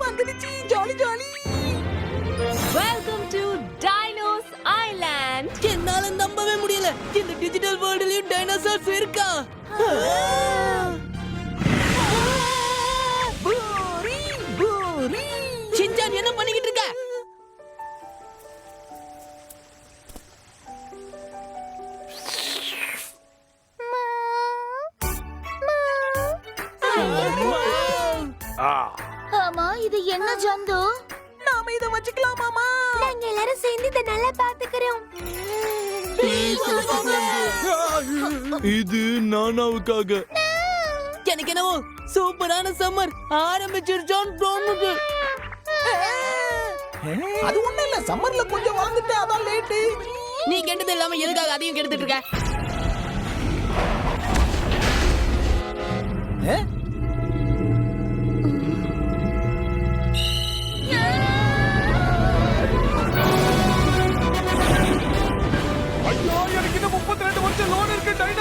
வந்துடுச்சு jolly jolly. Welcome to dinos island. என்னால நம்பவே முடியல, இந்த டிஜிட்டல் வேர்ல்ட்லயும் டைனோசர்ஸ் இருக்கா? பூரி பூரி. ஷின்சான் என்ன பண்ணிக்கிட்டு இருக்க? ஆமா, இது என்ன ஜந்து? நாம இத வச்சுக்கலாம் மாமா. நாங்க எல்லாரும் சேர்ந்து இத நல்லா பாத்துக்கறோம். இது நானாவுக்காக. எனக்கு என்னவோ சூப்பரான சம்மர் ஆரம்பிச்சிருச்சோன்னு தோணுது. அது ஒண்ணு இல்ல, சம்மர்ல கொஞ்சம் வளர்ந்துட்டு அதான் லேட்டு. நீ கெட்டது இல்லாம எதுக்காக அதையும் கெடுத்துட்டு இருக்க?